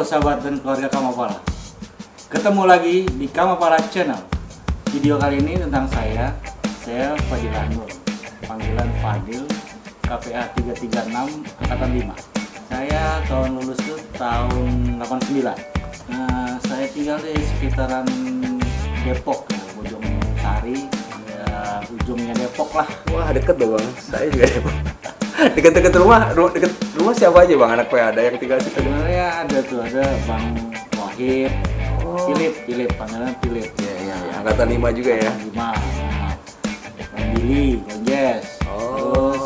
Halo sahabat dan keluarga Kamapala. Ketemu lagi di Kamapala Channel. Video kali ini tentang saya Fadil Anur. Panggilan Fadil, KPA 336 angkatan 5. Saya tahun lulus tuh tahun 89. Nah, saya tinggal di sekitaran Depok, ya, Bojong Sari, ya, ujungnya Depok lah. Wah, deket dong bang, saya juga Depok. Deket rumah siapa aja bang, anak PA ada yang tinggal situ? Sebenarnya ada Bang Wahid, Philip, panggilan Philip. Iya, angkatan 5 juga ya. 5. Nah, Bang Billy, Gonjes. Terus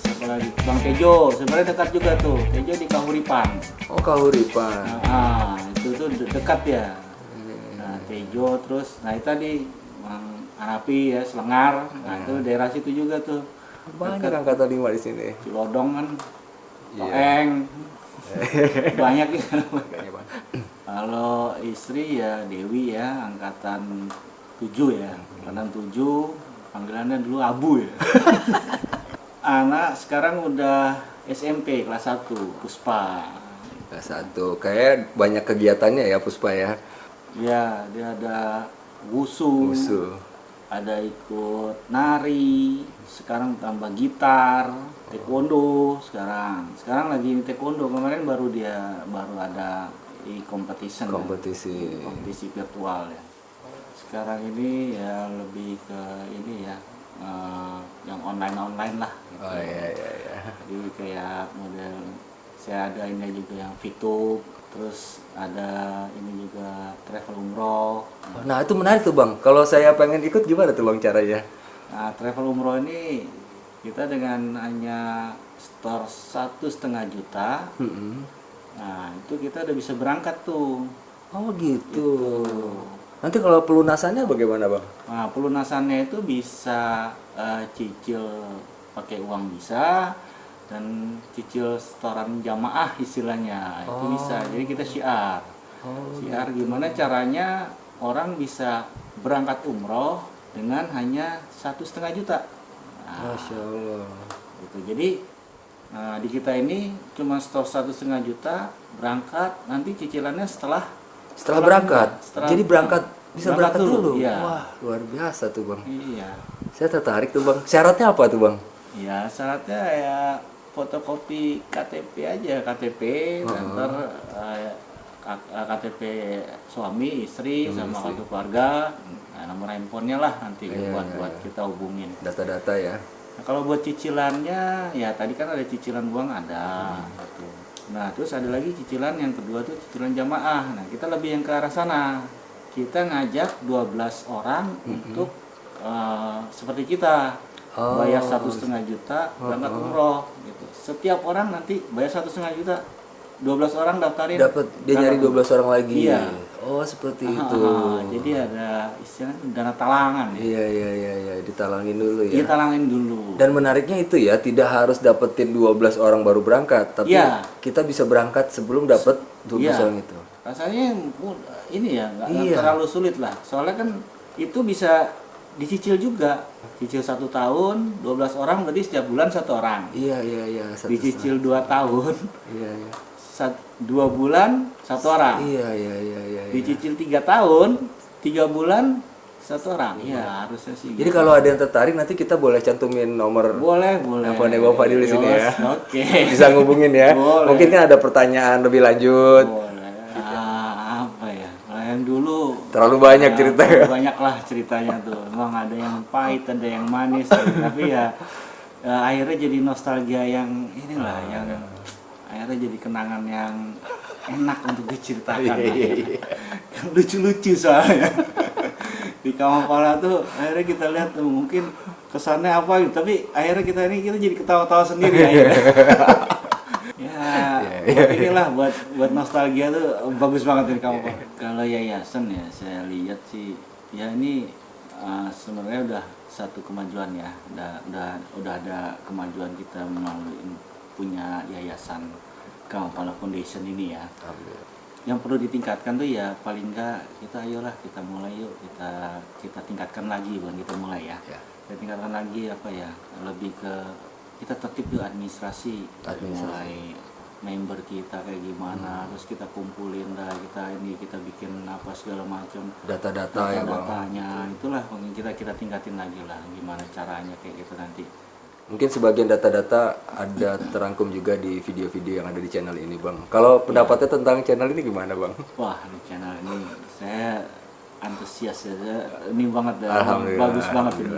siapa lagi? Bang Tejo, sebenarnya dekat juga tuh. Tejo di Kahuripan. Oh, Kahuripan. Nah, itu tuh dekat ya. Nah, Tejo terus, nah itu tadi Bang Anapi ya, Selengar. Nah, itu daerah situ juga tuh. Banyak angkatan 5 di sini. Cilodong kan, Iya. Toeng, banyak ya. Iya, Bang. Kalau istri ya Dewi ya, angkatan 7 ya, angkatan 7, panggilannya dulu Abu ya. Anak sekarang udah SMP kelas 1, Puspa. Kelas 1, kayak banyak kegiatannya ya Puspa ya. Ya, dia ada wusu, ada ikut nari, sekarang tambah gitar, taekwondo sekarang. Sekarang lagi ini taekwondo, kemarin baru ada kompetisi virtual ya. Sekarang ini ya lebih ke ini ya, yang online lah. Gitu. Oh iya. Jadi kayak model saya ada ini juga yang VTube, terus ada ini juga travel umroh. Nah itu menarik tuh bang, kalau saya pengen ikut gimana tuh bang caranya? Nah, travel umroh ini kita dengan hanya store 1,5 juta, nah itu kita udah bisa berangkat tuh. Oh gitu. Nanti kalau pelunasannya bagaimana bang? Nah, pelunasannya itu bisa cicil pakai uang bisa, dan cicil setoran jamaah istilahnya itu bisa. Jadi kita syiar. Syiar gimana caranya orang bisa berangkat umroh dengan hanya 1,5 juta. Nah, Masya Allah. gitu. Jadi di kita ini cuma store 1,5 juta berangkat, nanti cicilannya setelah berangkat. Jadi bisa berangkat dulu. Iya. Wah, luar biasa tuh bang. Iya. Saya tertarik tuh bang. Syaratnya apa tuh bang? Ya syaratnya ya fotokopi KTP aja, KTP, ntar KTP suami, istri, sama kartu keluarga, nah, nomor handphonenya lah nanti buat kita hubungin. Data-data ya. Nah, kalau buat cicilannya, ya tadi kan ada cicilan uang ada. Gitu. Nah terus ada lagi cicilan yang kedua tuh cicilan jamaah. Nah kita lebih yang ke arah sana. Kita ngajak 12 orang untuk seperti kita. Bayar 1,5 juta berangkat umroh gitu. Setiap orang nanti bayar 1,5 juta, 12 orang daftarin. Dapat dia nyari 12 orang lagi. Iya. Oh seperti itu. Jadi ada istilahnya dana talangan. Iya, ditalangin dulu ya. Iya, talangin dulu. Dan menariknya itu ya, tidak harus dapetin 12 orang baru berangkat, tapi kita bisa berangkat sebelum dapat 12 orang itu. Rasanya ini ya nggak terlalu sulit lah. Soalnya kan itu bisa dicicil juga. Cicil 1 tahun, 12 orang berarti setiap bulan 1 orang. Iya. Dicicil 2 tahun. Iya. 2 bulan 1 orang. Iya. Dicicil 3 tahun, 3 bulan 1 orang. Iya, harusnya sih. Jadi kalau ada yang tertarik nanti kita boleh cantumin nomor. Boleh. Handphone Bang Fadil di sini ya. Oke. Bisa ngubungin ya. Boleh. Mungkin kan ada pertanyaan lebih lanjut. Boleh. Apa ya? Yang dulu Terlalu banyak cerita ya. Banyak lah ceritanya tuh. Emang ada yang pahit, ada yang manis. Tapi ya akhirnya jadi nostalgia yang inilah, yang akhirnya jadi kenangan yang enak untuk diceritakan. Yang lucu-lucu soalnya. Di Kamapala tuh akhirnya kita lihat tuh mungkin kesannya apa gitu, tapi akhirnya kita jadi ketawa-tawa sendiri akhirnya. Buat inilah buat nostalgia tuh bagus banget ini Kamapala. Kalau yayasan ya saya lihat sih ya ini sebenarnya udah satu kemajuan ya, udah ada kemajuan kita melalui punya yayasan Kamapala Foundation ini ya. Yang perlu ditingkatkan tuh ya paling enggak kita mulai yuk kita tingkatkan lagi, bukan kita mulai ya. Kita tingkatkan lagi apa ya, lebih ke kita tertib tuh administrasi. Mulai member kita kayak gimana, terus kita kumpulin dah, kita bikin apa segala macam data-data ya bang. Datanya itulah kita tingkatin lagi lah gimana caranya kayak gitu nanti. Mungkin sebagian data-data ada terangkum juga di video-video yang ada di channel ini bang. Kalau pendapatnya tentang channel ini gimana bang? Wah, di channel ini saya antusias ya, ini banget dah, Alhamdulillah, bagus banget ini.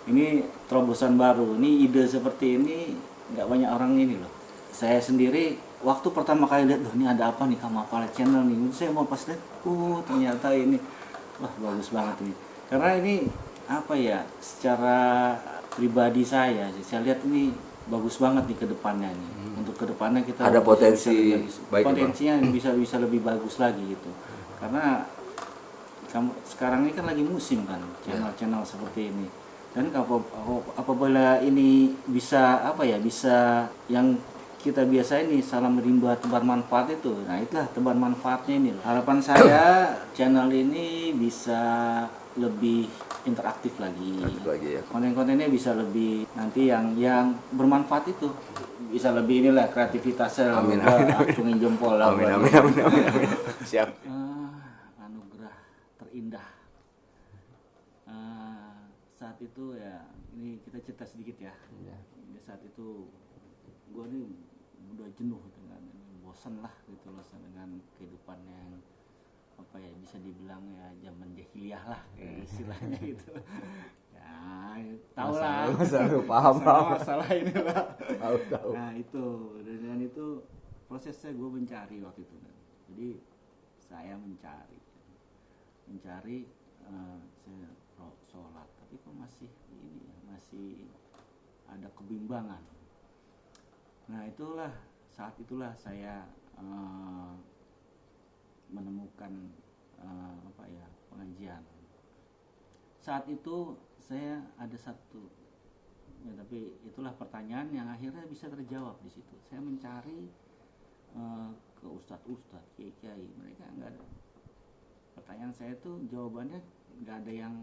Ini terobosan baru, ini ide seperti ini nggak banyak orang ini loh. Saya sendiri waktu pertama kali lihat, ini ada apa nih Kamapala channel nih, saya mau pas lihat, ternyata ini, wah bagus banget ini. Karena ini apa ya, secara pribadi saya lihat ini bagus banget nih ke depannya nih. Untuk ke depannya kita ada potensi baik, potensinya bisa lebih bagus lagi gitu. Karena sekarang ini kan lagi musim kan channel-channel seperti ini. Dan apabila ini bisa bisa yang kita biasa ini salam rimba tebar manfaat itu. Nah, itulah tebar manfaatnya ini. Harapan saya channel ini bisa lebih interaktif lagi ya. Konten-kontennya bisa lebih nanti yang bermanfaat itu bisa lebih inilah kreativitasnya. Amin. Acungin jempol lah. Amin. Siap. Anugerah terindah saat itu ya, ini kita cerita sedikit ya. Saat itu gue nih udah jenuh dengan bosan lah gitu loh dengan kehidupan yang apa ya, bisa dibilang ya zaman jahiliyah lah kayak istilahnya gitu. Ya tahu lah, masalah ini lah. Tahu. Nah itu dan itu prosesnya gue mencari waktu itu. Jadi saya mencari saya sholat, tapi kok masih ada kebimbangan. Nah saat itulah saya menemukan pengajian. Saat itu saya ada satu ya, tapi itulah pertanyaan yang akhirnya bisa terjawab di situ. Saya mencari ke ustadz, kiai, mereka nggak ada. Pertanyaan saya tuh jawabannya nggak ada yang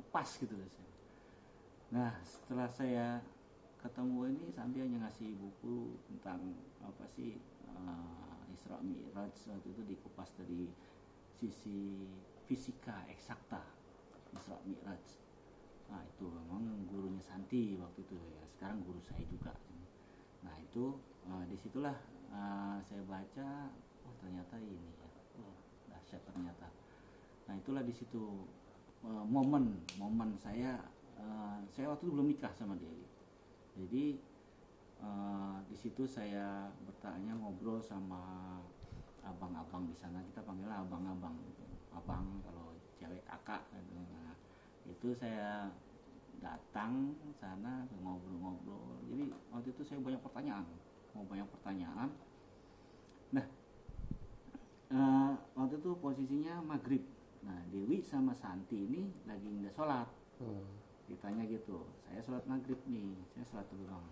pas gitu loh. Nah setelah saya ketemu ini, sampai hanya ngasih buku tentang apa sih Isra Mi'raj, waktu itu dikupas dari sisi fisika eksakta Isra Mi'raj. Nah itu memang gurunya Santi waktu itu ya, sekarang guru saya juga. Nah itu disitulah saya baca, ternyata ini ya, dahsyat ternyata. Nah itulah di situ momen saya waktu itu belum nikah sama dia. Jadi di situ saya bertanya, ngobrol sama abang-abang di sana, kita panggilnya abang-abang gitu. Abang kalau cewek kakak gitu. Nah, itu saya datang sana ngobrol-ngobrol. Jadi waktu itu saya banyak pertanyaan. Nah waktu itu posisinya maghrib. Nah Dewi sama Santi ini lagi nggak sholat. Ditanya gitu, saya sholat maghrib nih, saya sholat dulu bang.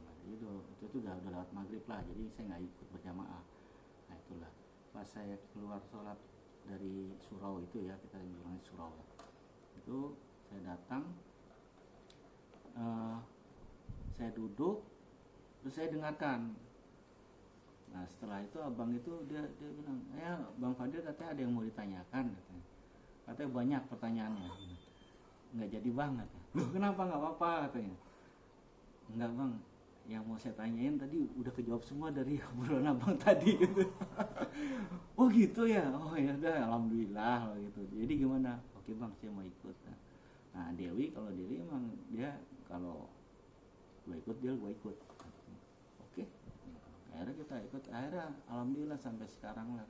Itu udah lewat maghrib lah, jadi saya nggak ikut berjamaah. Nah itulah pas saya keluar sholat dari surau itu ya, kita bilangnya surau ya. Itu saya datang, saya duduk, terus saya dengarkan. Nah setelah itu abang itu dia bilang, ya Bang Fadil katanya ada yang mau ditanyakan, katanya banyak pertanyaannya. Nggak jadi bang, katanya. Loh kenapa, nggak apa-apa katanya. Enggak bang, yang mau saya tanyain tadi udah kejawab semua dari obrolan abang tadi gitu. Oh gitu ya, oh ya udah alhamdulillah gitu. Jadi gimana? Oke bang, saya mau ikut. Nah Dewi emang dia kalau gue ikut dia gue ikut. Oke, akhirnya kita ikut, akhirnya alhamdulillah sampai sekarang lah.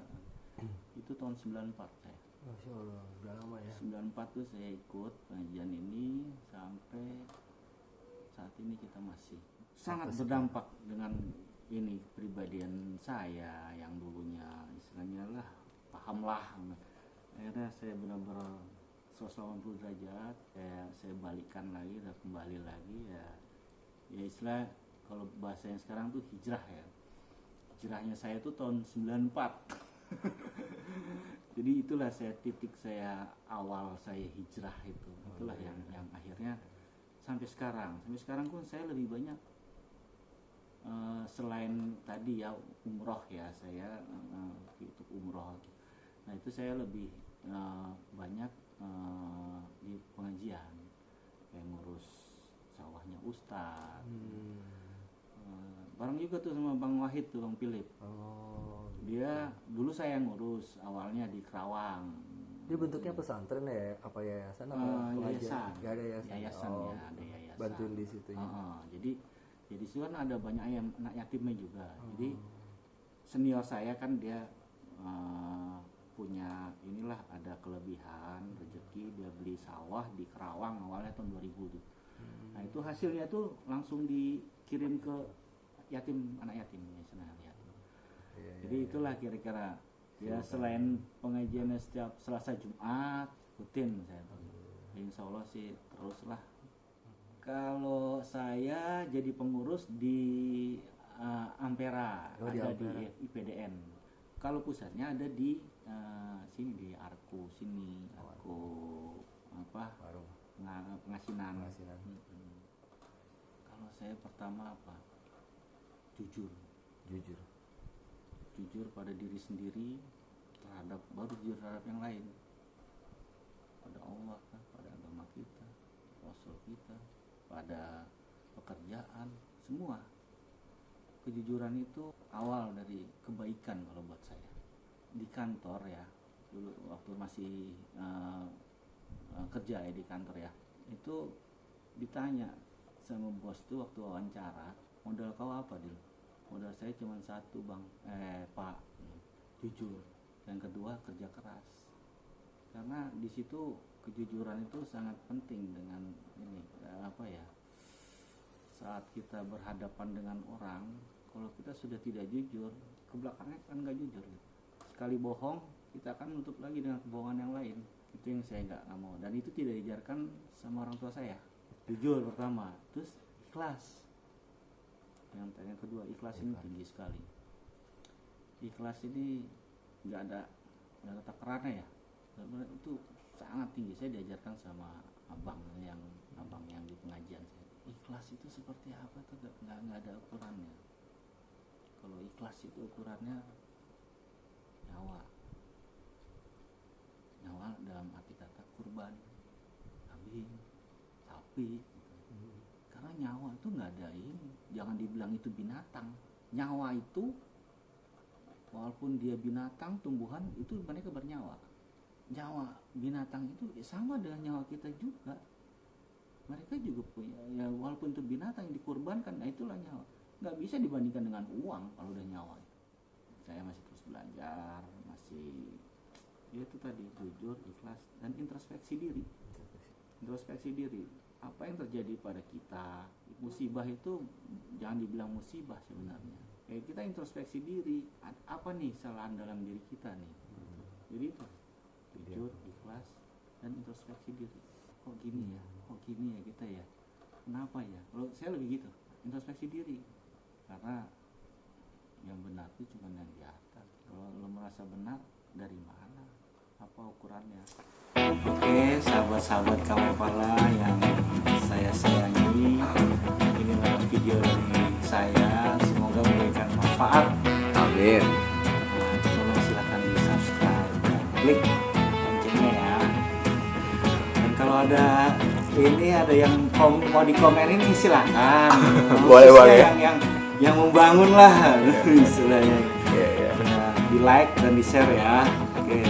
Itu tahun 94 saya. Masya Allah, udah lama ya. 94 tuh saya ikut pengajian ini sampai saat ini kita masih sangat berdampak dengan ini kepribadian saya yang dulunya istilahnya lah pahamlah. Akhirnya saya benar-benar 180 derajat, saya balikan lagi dan kembali lagi ya istilah kalau bahasanya sekarang tuh hijrah ya. Hijrahnya saya tuh tahun 94. Jadi itulah titik saya awal saya hijrah itu. Itulah yang akhirnya sampai sekarang pun saya lebih banyak selain tadi ya umroh ya, saya untuk umroh. Nah itu saya lebih banyak di pengajian, kayak ngurus sawahnya Ustadz. Bareng juga tuh sama Bang Wahid tuh, Bang Philip. Dia dulu saya ngurus awalnya di Kerawang. Dia bentuknya pesantren ya, apa yayasan apa yayasan? Ya, ada yayasan. Yayasan ya, ada yayasan. Bantuin di situ ya. Jadi di situ kan ada banyak anak yatimnya juga. Jadi senior saya kan dia punya inilah, ada kelebihan rezeki, dia beli sawah di Kerawang awalnya tahun 2000 tuh. Nah itu hasilnya tuh langsung dikirim ke yatim, anak yatim, yayasan anak yatim. Jadi itulah kira-kira ya, selain pengajiannya setiap Selasa Jumat rutin saya tuh. Insya Allah sih teruslah. Kalau saya jadi pengurus di Ampera, ada di IPDN. Kalau pusatnya ada di sini di Arku sini, Arku apa? Pengasinan. Kalau saya pertama apa? Jujur pada diri sendiri, baru jujur terhadap yang lain, pada Allah kan, pada agama kita, Rasul kita, pada pekerjaan, semua. Kejujuran itu awal dari kebaikan kalau buat saya. Di kantor ya, dulu waktu masih kerja ya di kantor ya, itu ditanya sama bos tuh waktu wawancara, modal kau apa Dil? Modal saya cuma satu Bang, Pak, jujur. Yang kedua kerja keras. Karena di situ kejujuran itu sangat penting dengan ini saat kita berhadapan dengan orang, kalau kita sudah tidak jujur, ke belakangnya kan nggak jujur. Sekali bohong, kita akan nutup lagi dengan kebohongan yang lain. Itu yang saya nggak mau, dan itu tidak diajarkan sama orang tua saya. Jujur pertama, terus ikhlas. Yang kedua, ikhlas ini tinggi sekali. Ikhlas ini nggak ada takarannya ya. Benar-benar itu sangat tinggi. Saya diajarkan sama abang yang di pengajian saya. Ikhlas itu seperti apa tuh? Nggak ada ukurannya. Kalau ikhlas itu ukurannya nyawa dalam arti kata kurban, kambing, sapi. Karena nyawa itu nggak ada ini, jangan dibilang itu binatang. Nyawa itu walaupun dia binatang, tumbuhan, itu mereka bernyawa. Nyawa binatang itu sama dengan nyawa kita juga. Mereka juga punya, ya walaupun itu binatang yang dikurbankan, nah itulah nyawa. Nggak bisa dibandingkan dengan uang kalau udah nyawa. Saya masih terus belajar, ya itu tadi, jujur, ikhlas, dan introspeksi diri. Apa yang terjadi pada kita, musibah itu jangan dibilang musibah sebenarnya. Kayak kita introspeksi diri, apa nih kesalahan dalam diri kita nih. Jadi itu jujur, ikhlas, dan introspeksi diri. Kok gini ya kita ya, kenapa ya? Kalau saya lebih gitu, introspeksi diri. Karena yang benar itu cuma yang di atas. Kalau lo merasa benar, dari mana? Apa ukurannya? Oke, sahabat-sahabat Kamapala yang saya sayangi, inilah video dari saya. Semoga memberikan manfaat. Amin. Tolong silakan di subscribe dan klik loncengnya ya. Dan kalau ada yang mau dikomenin silakan. Boleh ya. Yang membangun lah istilahnya. Di like dan di share ya. Oke.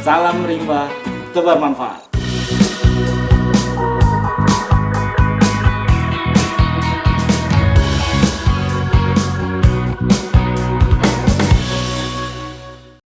Salam rimba, tebar manfaat.